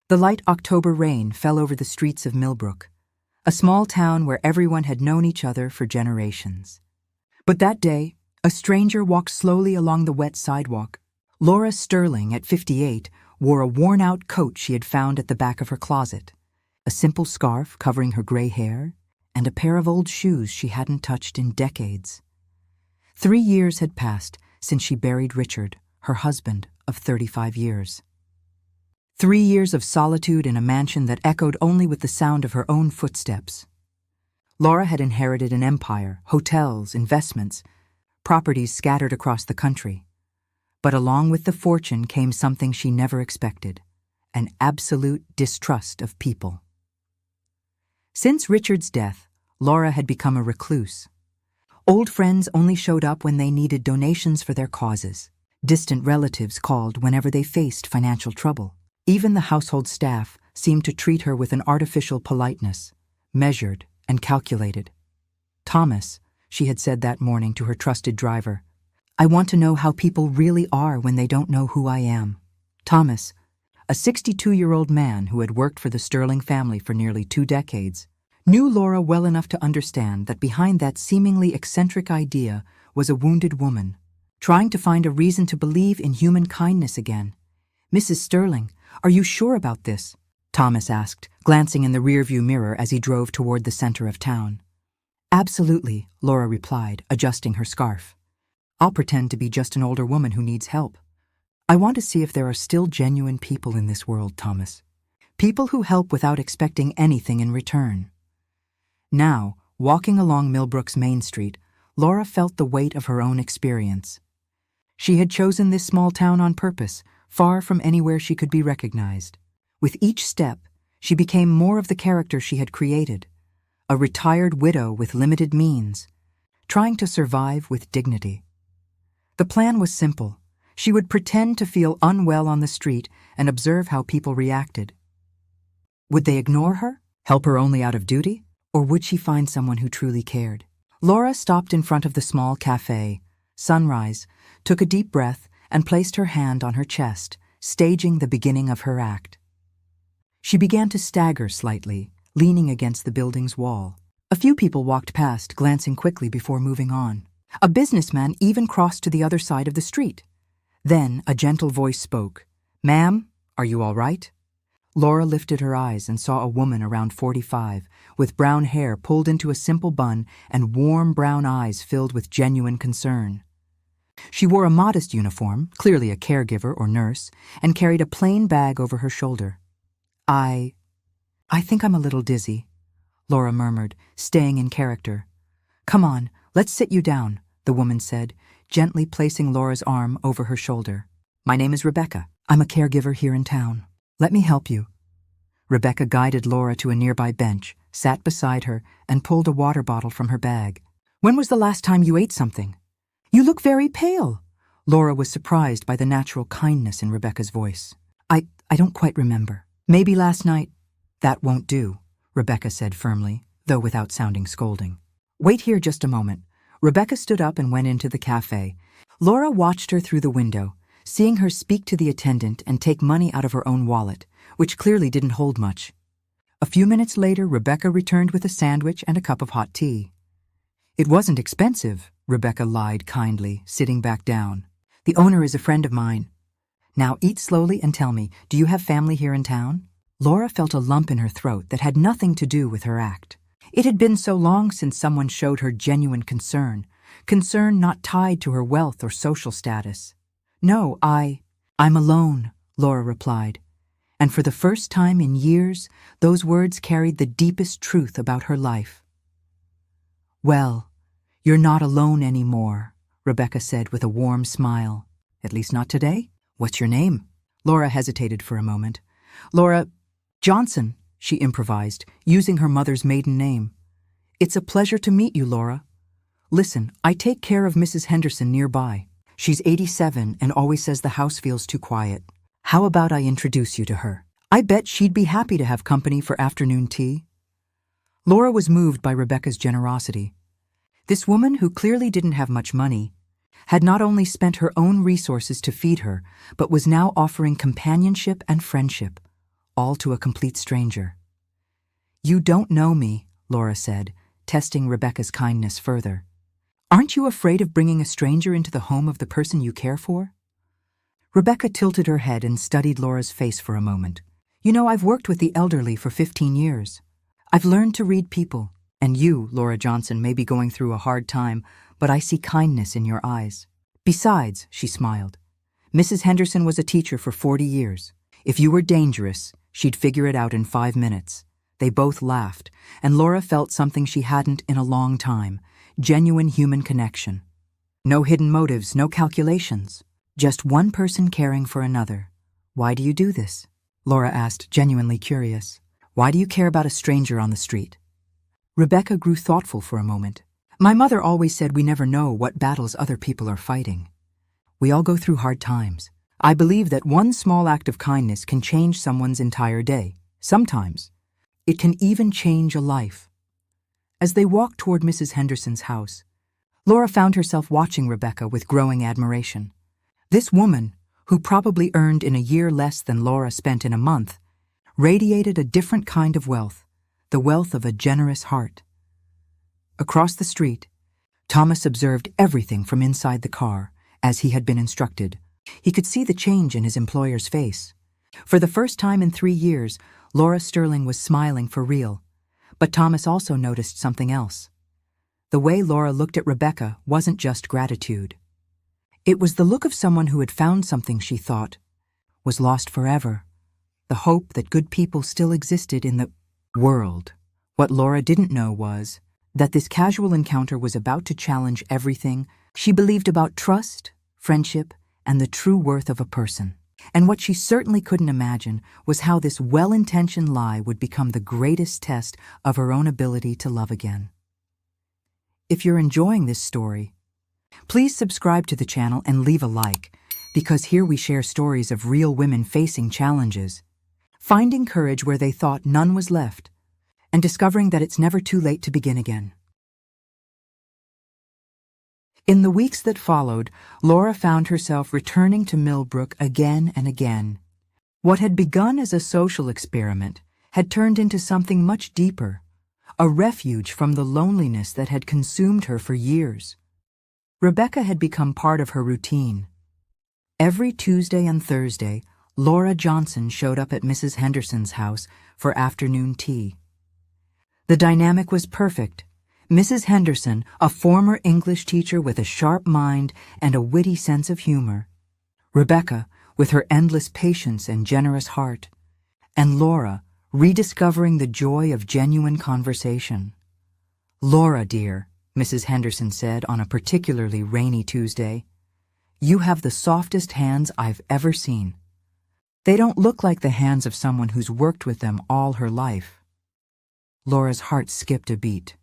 The light October rain fell over the streets of Millbrook, a small town where everyone had known each other for generations. But that day, a stranger walked slowly along the wet sidewalk. Laura Sterling, at 58, wore a worn-out coat she had found at the back of her closet, a simple scarf covering her gray hair, and a pair of old shoes she hadn't touched in decades. 3 years had passed since she buried Richard, her husband of 35 years. 3 years of solitude in a mansion that echoed only with the sound of her own footsteps. Laura had inherited an empire, hotels, investments, properties scattered across the country. But along with the fortune came something she never expected, an absolute distrust of people. Since Richard's death, Laura had become a recluse. Old friends only showed up when they needed donations for their causes. Distant relatives called whenever they faced financial trouble. Even the household staff seemed to treat her with an artificial politeness, measured and calculated. "Thomas," she had said that morning to her trusted driver, "I want to know how people really are when they don't know who I am." Thomas, a 62-year-old man who had worked for the Sterling family for nearly 2 decades, knew Laura well enough to understand that behind that seemingly eccentric idea was a wounded woman, trying to find a reason to believe in human kindness again. "Mrs. Sterling, are you sure about this?" Thomas asked, glancing in the rearview mirror as he drove toward the center of town. "Absolutely," Laura replied, adjusting her scarf. "I'll pretend to be just an older woman who needs help. I want to see if there are still genuine people in this world, Thomas. People who help without expecting anything in return." Now, walking along Millbrook's Main Street, Laura felt the weight of her own experience. She had chosen this small town on purpose, far from anywhere she could be recognized. With each step, she became more of the character she had created, a retired widow with limited means, trying to survive with dignity. The plan was simple. She would pretend to feel unwell on the street and observe how people reacted. Would they ignore her, help her only out of duty, or would she find someone who truly cared? Laura stopped in front of the small cafe, Sunrise, took a deep breath, and placed her hand on her chest, staging the beginning of her act. She began to stagger slightly, leaning against the building's wall. A few people walked past, glancing quickly before moving on. A businessman even crossed to the other side of the street. Then a gentle voice spoke. "Ma'am, are you all right?" Laura lifted her eyes and saw a woman around 45, with brown hair pulled into a simple bun and warm brown eyes filled with genuine concern. She wore a modest uniform, clearly a caregiver or nurse, and carried a plain bag over her shoulder. I think I'm a little dizzy," Laura murmured, staying in character. "Come on, let's sit you down," the woman said, gently placing Laura's arm over her shoulder. "My name is Rebecca. I'm a caregiver here in town. Let me help you." Rebecca guided Laura to a nearby bench, sat beside her, and pulled a water bottle from her bag. "When was the last time you ate something? You look very pale." Laura was surprised by the natural kindness in Rebecca's voice. I don't quite remember. Maybe last night." "That won't do," Rebecca said firmly, though without sounding scolding. "Wait here just a moment." Rebecca stood up and went into the cafe. Laura watched her through the window, seeing her speak to the attendant and take money out of her own wallet, which clearly didn't hold much. A few minutes later, Rebecca returned with a sandwich and a cup of hot tea. "It wasn't expensive," Rebecca lied kindly, sitting back down. "The owner is a friend of mine. Now eat slowly and tell me, do you have family here in town?" Laura felt a lump in her throat that had nothing to do with her act. It had been so long since someone showed her genuine concern not tied to her wealth or social status. "No, I'm alone," Laura replied. And for the first time in years, those words carried the deepest truth about her life. "Well, you're not alone anymore," Rebecca said with a warm smile. "At least not today. What's your name?" Laura hesitated for a moment. "Laura Johnson," she improvised, using her mother's maiden name. "It's a pleasure to meet you, Laura. Listen, I take care of Mrs. Henderson nearby. She's 87 and always says the house feels too quiet. How about I introduce you to her? I bet she'd be happy to have company for afternoon tea." Laura was moved by Rebecca's generosity. This woman, who clearly didn't have much money, had not only spent her own resources to feed her, but was now offering companionship and friendship, all to a complete stranger. "You don't know me," Laura said, testing Rebecca's kindness further. "Aren't you afraid of bringing a stranger into the home of the person you care for?" Rebecca tilted her head and studied Laura's face for a moment. "You know, I've worked with the elderly for 15 years. I've learned to read people. And you, Laura Johnson, may be going through a hard time, but I see kindness in your eyes. Besides," she smiled, "Mrs. Henderson was a teacher for 40 years. If you were dangerous, she'd figure it out in 5 minutes." They both laughed, and Laura felt something she hadn't in a long time, genuine human connection. No hidden motives, no calculations. Just one person caring for another. "Why do you do this?" Laura asked, genuinely curious. "Why do you care about a stranger on the street?" Rebecca grew thoughtful for a moment. "My mother always said we never know what battles other people are fighting. We all go through hard times. I believe that one small act of kindness can change someone's entire day. Sometimes it can even change a life." As they walked toward Mrs. Henderson's house, Laura found herself watching Rebecca with growing admiration. This woman, who probably earned in a year less than Laura spent in a month, radiated a different kind of wealth, the wealth of a generous heart. Across the street, Thomas observed everything from inside the car, as he had been instructed. He could see the change in his employer's face. For the first time in 3 years, Laura Sterling was smiling for real. But Thomas also noticed something else. The way Laura looked at Rebecca wasn't just gratitude. It was the look of someone who had found something she thought was lost forever. The hope that good people still existed in the world. What Laura didn't know was that this casual encounter was about to challenge everything she believed about trust, friendship, and the true worth of a person. And what she certainly couldn't imagine was how this well-intentioned lie would become the greatest test of her own ability to love again. If you're enjoying this story, please subscribe to the channel and leave a like, because here we share stories of real women facing challenges, finding courage where they thought none was left, and discovering that it's never too late to begin again. In the weeks that followed, Laura found herself returning to Millbrook again and again. What had begun as a social experiment had turned into something much deeper, a refuge from the loneliness that had consumed her for years. Rebecca had become part of her routine. Every Tuesday and Thursday, Laura Johnson showed up at Mrs. Henderson's house for afternoon tea. The dynamic was perfect. Mrs. Henderson, a former English teacher with a sharp mind and a witty sense of humor. Rebecca, with her endless patience and generous heart. And Laura, rediscovering the joy of genuine conversation. "Laura, dear," Mrs. Henderson said on a particularly rainy Tuesday, "you have the softest hands I've ever seen. They don't look like the hands of someone who's worked with them all her life." Laura's heart skipped a beat.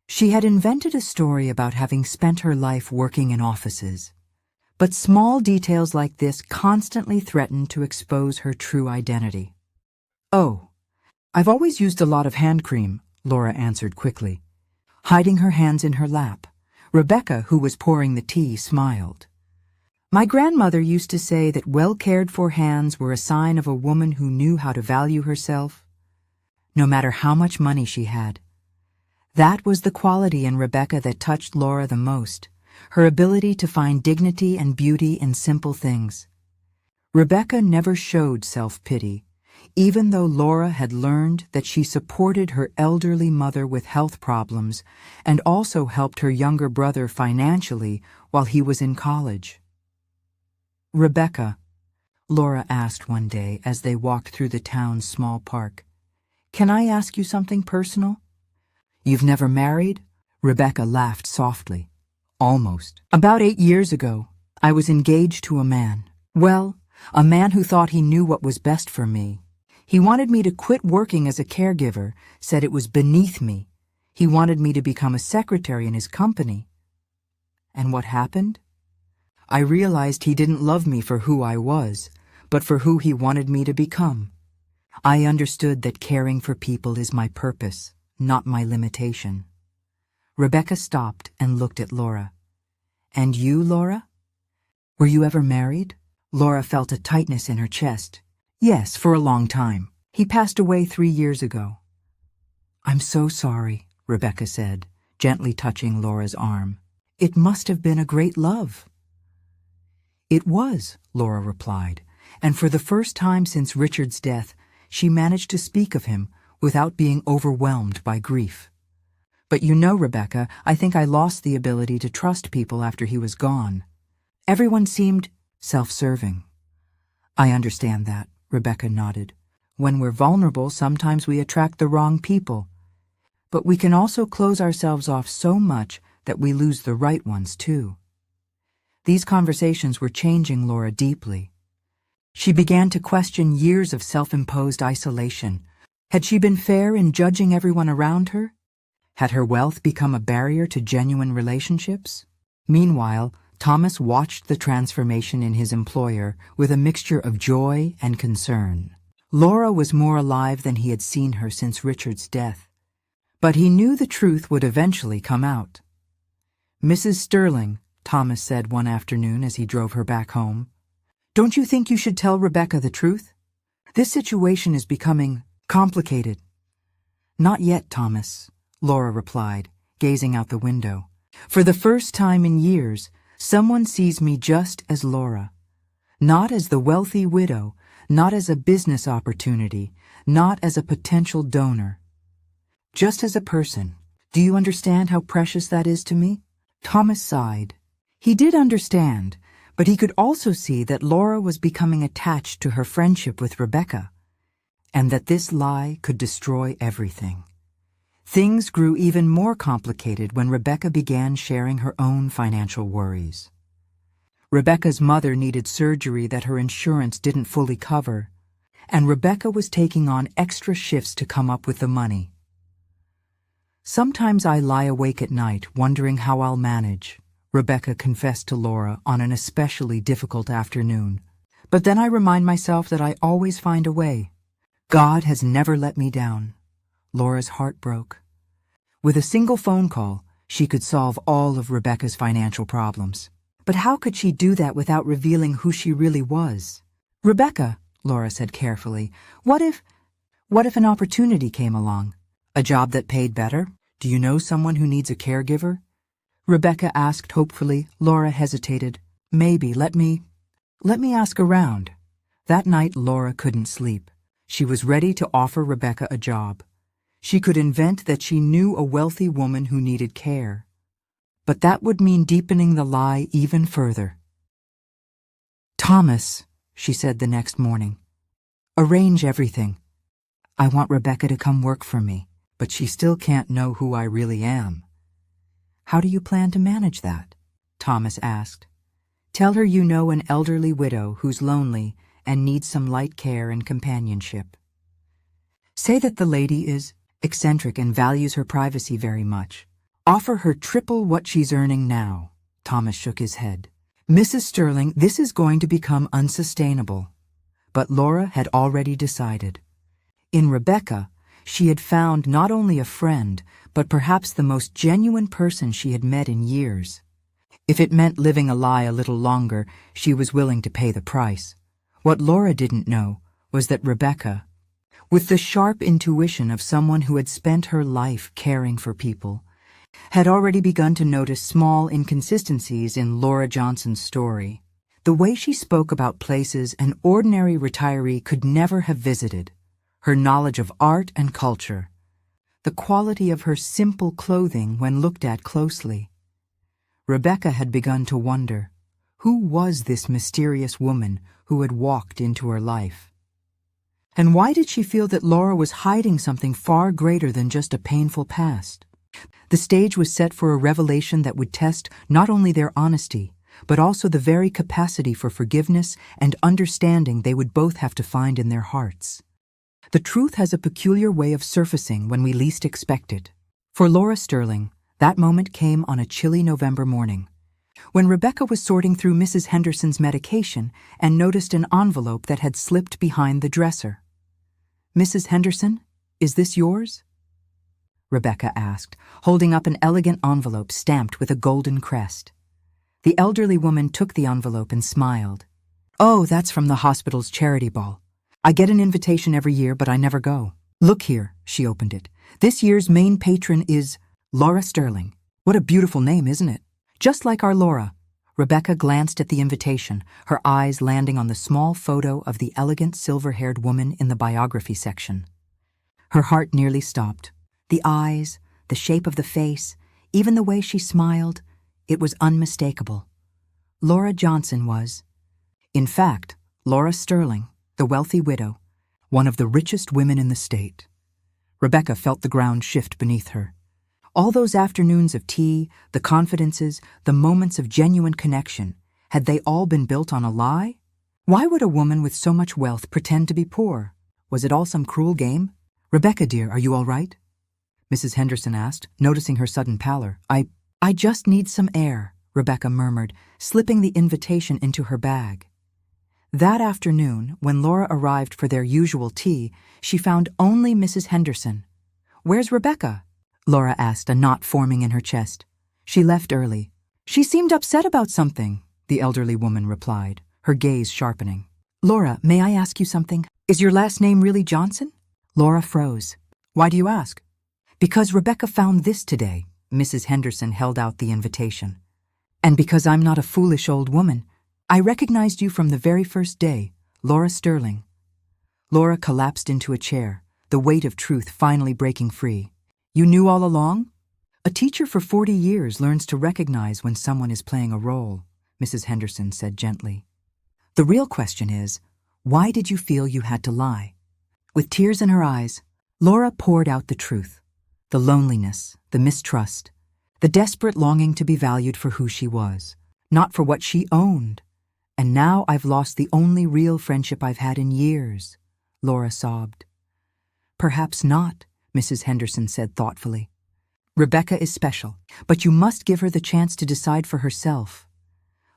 She had invented a story about having spent her life working in offices. But small details like this constantly threatened to expose her true identity. "Oh, I've always used a lot of hand cream," Laura answered quickly. Hiding her hands in her lap, Rebecca, who was pouring the tea, smiled. "My grandmother used to say that well-cared-for hands were a sign of a woman who knew how to value herself, no matter how much money she had." That was the quality in Rebecca that touched Laura the most, her ability to find dignity and beauty in simple things. Rebecca never showed self-pity, even though Laura had learned that she supported her elderly mother with health problems and also helped her younger brother financially while he was in college. "Rebecca," Laura asked one day as they walked through the town's small park, "can I ask you something personal?" "You've never married?" Rebecca laughed softly. "Almost. About 8 years ago, I was engaged to a man. Well, a man who thought he knew what was best for me. He wanted me to quit working as a caregiver, said it was beneath me. He wanted me to become a secretary in his company. And what happened? I realized he didn't love me for who I was, but for who he wanted me to become. I understood that caring for people is my purpose, not my limitation." Rebecca stopped and looked at Laura. "And you, Laura? Were you ever married?" Laura felt a tightness in her chest. "Yes, for a long time. He passed away 3 years ago." "I'm so sorry," Rebecca said, gently touching Laura's arm. "It must have been a great love." "It was," Laura replied, and for the first time since Richard's death, she managed to speak of him without being overwhelmed by grief. "But you know, Rebecca, I think I lost the ability to trust people after he was gone. Everyone seemed self-serving." "I understand that," Rebecca nodded. "When we're vulnerable, sometimes we attract the wrong people. But we can also close ourselves off so much that we lose the right ones, too." These conversations were changing Laura deeply. She began to question years of self-imposed isolation. Had she been fair in judging everyone around her? Had her wealth become a barrier to genuine relationships? Meanwhile, Thomas watched the transformation in his employer with a mixture of joy and concern. Laura was more alive than he had seen her since Richard's death. But he knew the truth would eventually come out. "Mrs. Sterling," Thomas said one afternoon as he drove her back home, "don't you think you should tell Rebecca the truth? This situation is becoming complicated." "Not yet, Thomas," Laura replied, gazing out the window. "For the first time in years, someone sees me just as Laura. Not as the wealthy widow, not as a business opportunity, not as a potential donor. Just as a person. Do you understand how precious that is to me?" Thomas sighed. He did understand, but he could also see that Laura was becoming attached to her friendship with Rebecca, and that this lie could destroy everything. Things grew even more complicated when Rebecca began sharing her own financial worries. Rebecca's mother needed surgery that her insurance didn't fully cover, and Rebecca was taking on extra shifts to come up with the money. "Sometimes I lie awake at night wondering how I'll manage," Rebecca confessed to Laura on an especially difficult afternoon. "But then I remind myself that I always find a way. God has never let me down." Laura's heart broke. With a single phone call, she could solve all of Rebecca's financial problems. But how could she do that without revealing who she really was? "Rebecca," Laura said carefully, what if an opportunity came along? A job that paid better? Do you know someone who needs a caregiver?" Rebecca asked hopefully. Laura hesitated. "Maybe, let me ask around." That night Laura couldn't sleep. She was ready to offer Rebecca a job. She could invent that she knew a wealthy woman who needed care. But that would mean deepening the lie even further. "Thomas," she said the next morning, "arrange everything. I want Rebecca to come work for me, but she still can't know who I really am." "How do you plan to manage that?" Thomas asked. "Tell her you know an elderly widow who's lonely and needs some light care and companionship. Say that the lady is eccentric and values her privacy very much. Offer her triple what she's earning now." Thomas shook his head. "Mrs. Sterling, this is going to become unsustainable." But Laura had already decided. In Rebecca, she had found not only a friend, but perhaps the most genuine person she had met in years. If it meant living a lie a little longer, she was willing to pay the price. What Laura didn't know was that Rebecca, with the sharp intuition of someone who had spent her life caring for people, had already begun to notice small inconsistencies in Laura Johnson's story. The way she spoke about places an ordinary retiree could never have visited, her knowledge of art and culture, the quality of her simple clothing when looked at closely. Rebecca had begun to wonder, who was this mysterious woman who had walked into her life? And why did she feel that Laura was hiding something far greater than just a painful past? The stage was set for a revelation that would test not only their honesty, but also the very capacity for forgiveness and understanding they would both have to find in their hearts. The truth has a peculiar way of surfacing when we least expect it. For Laura Sterling, that moment came on a chilly November morning, when Rebecca was sorting through Mrs. Henderson's medication and noticed an envelope that had slipped behind the dresser. "Mrs. Henderson, is this yours?" Rebecca asked, holding up an elegant envelope stamped with a golden crest. The elderly woman took the envelope and smiled. "Oh, that's from the hospital's charity ball. I get an invitation every year, but I never go. Look here, she opened it. This year's main patron is Laura Sterling. What a beautiful name, isn't it? Just like our Laura. Rebecca glanced at the invitation, her eyes landing on the small photo of the elegant silver-haired woman in the biography section. Her heart nearly stopped. The eyes, the shape of the face, even the way she smiled, it was unmistakable. Laura Johnson was, in fact, Laura Sterling, the wealthy widow, one of the richest women in the state. Rebecca felt the ground shift beneath her. All those afternoons of tea, the confidences, the moments of genuine connection, had they all been built on a lie? Why would a woman with so much wealth pretend to be poor? Was it all some cruel game? Rebecca, dear, are you all right? Mrs. Henderson asked, noticing her sudden pallor. I just need some air, Rebecca murmured, slipping the invitation into her bag. That afternoon, when Laura arrived for their usual tea, she found only Mrs. Henderson. Where's Rebecca? Laura asked, a knot forming in her chest. She left early. She seemed upset about something, the elderly woman replied, her gaze sharpening. Laura, may I ask you something? Is your last name really Johnson? Laura froze. Why do you ask? Because Rebecca found this today. Mrs. Henderson held out the invitation. And because I'm not a foolish old woman, I recognized you from the very first day, Laura Sterling. Laura collapsed into a chair, the weight of truth finally breaking free. You knew all along? A teacher for 40 years learns to recognize when someone is playing a role, Mrs. Henderson said gently. The real question is, why did you feel you had to lie? With tears in her eyes, Laura poured out the truth. The loneliness, the mistrust, the desperate longing to be valued for who she was, not for what she owned. And now I've lost the only real friendship I've had in years, Laura sobbed. Perhaps not, Mrs. Henderson said thoughtfully. Rebecca is special, but you must give her the chance to decide for herself.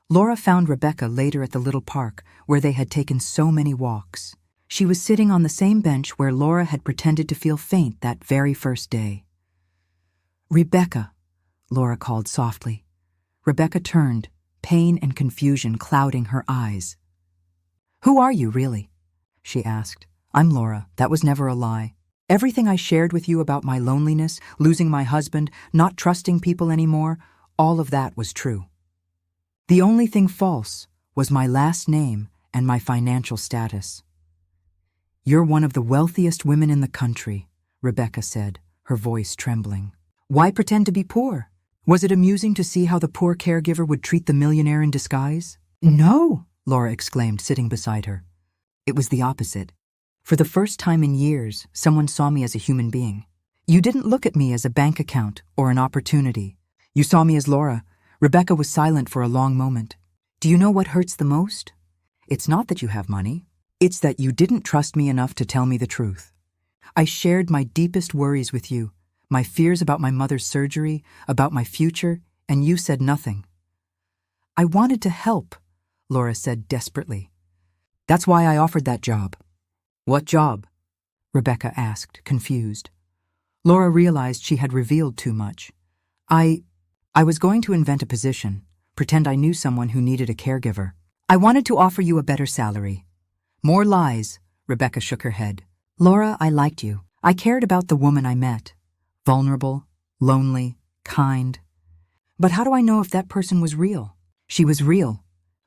Laura found Rebecca later at the little park where they had taken so many walks. She was sitting on the same bench where Laura had pretended to feel faint that very first day. Rebecca, Laura called softly. Rebecca turned, pain and confusion clouding her eyes. Who are you, really? She asked. I'm Laura. That was never a lie. Everything I shared with you about my loneliness, losing my husband, not trusting people anymore, all of that was true. The only thing false was my last name and my financial status. You're one of the wealthiest women in the country, Rebecca said, her voice trembling. Why pretend to be poor? Was it amusing to see how the poor caregiver would treat the millionaire in disguise? No, Laura exclaimed, sitting beside her. It was the opposite. For the first time in years, someone saw me as a human being. You didn't look at me as a bank account or an opportunity. You saw me as Laura. Rebecca was silent for a long moment. Do you know what hurts the most? It's not that you have money. It's that you didn't trust me enough to tell me the truth. I shared my deepest worries with you, my fears about my mother's surgery, about my future, and you said nothing. I wanted to help, Laura said desperately. That's why I offered that job. What job? Rebecca asked, confused. Laura realized she had revealed too much. I was going to invent a position, pretend I knew someone who needed a caregiver. I wanted to offer you a better salary. More lies, Rebecca shook her head. Laura, I liked you. I cared about the woman I met. Vulnerable, lonely, kind. But how do I know if that person was real? She was real.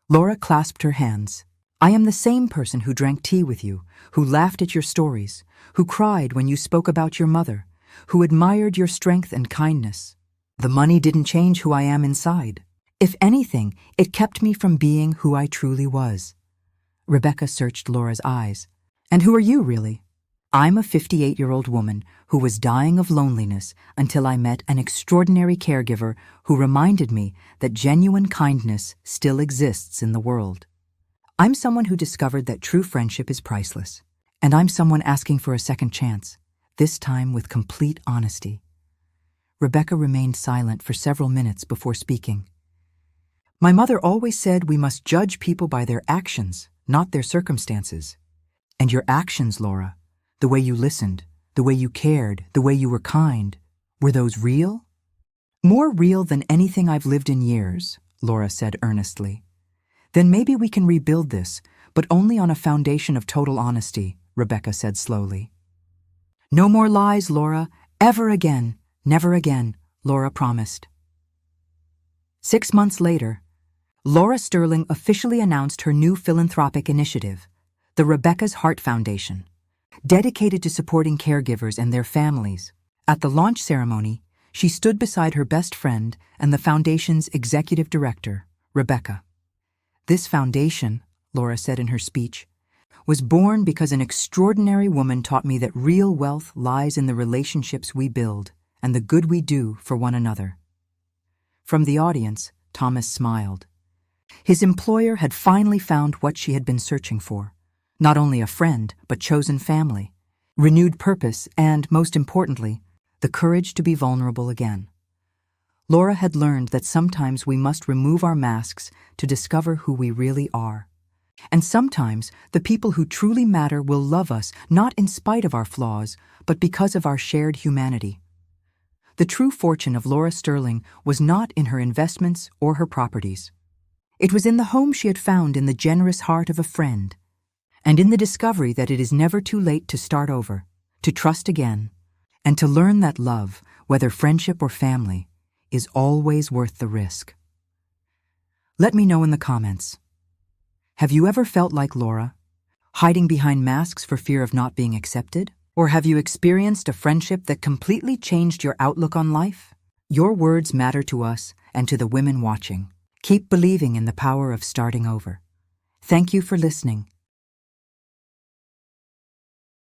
Laura clasped her hands. I am the same person who drank tea with you, who laughed at your stories, who cried when you spoke about your mother, who admired your strength and kindness. The money didn't change who I am inside. If anything, it kept me from being who I truly was. Rebecca searched Laura's eyes. And who are you, really? I'm a 58-year-old woman who was dying of loneliness until I met an extraordinary caregiver who reminded me that genuine kindness still exists in the world. I'm someone who discovered that true friendship is priceless, and I'm someone asking for a second chance, this time with complete honesty. Rebecca remained silent for several minutes before speaking. My mother always said we must judge people by their actions, not their circumstances. And your actions, Laura, the way you listened, the way you cared, the way you were kind, were those real? More real than anything I've lived in years, Laura said earnestly. Then maybe we can rebuild this, but only on a foundation of total honesty, Rebecca said slowly. No more lies, Laura. Ever again. Never again, Laura promised. 6 months later, Laura Sterling officially announced her new philanthropic initiative, the Rebecca's Heart Foundation, dedicated to supporting caregivers and their families. At the launch ceremony, she stood beside her best friend and the foundation's executive director, Rebecca. This foundation, Laura said in her speech, was born because an extraordinary woman taught me that real wealth lies in the relationships we build and the good we do for one another. From the audience, Thomas smiled. His employer had finally found what she had been searching for. Not only a friend, but chosen family, renewed purpose, and, most importantly, the courage to be vulnerable again. Laura had learned that sometimes we must remove our masks to discover who we really are. And sometimes the people who truly matter will love us not in spite of our flaws, but because of our shared humanity. The true fortune of Laura Sterling was not in her investments or her properties. It was in the home she had found in the generous heart of a friend, and in the discovery that it is never too late to start over, to trust again, and to learn that love, whether friendship or family, is always worth the risk. Let me know in the comments. Have you ever felt like Laura, hiding behind masks for fear of not being accepted? Or have you experienced a friendship that completely changed your outlook on life? Your words matter to us and to the women watching. Keep believing in the power of starting over. Thank you for listening,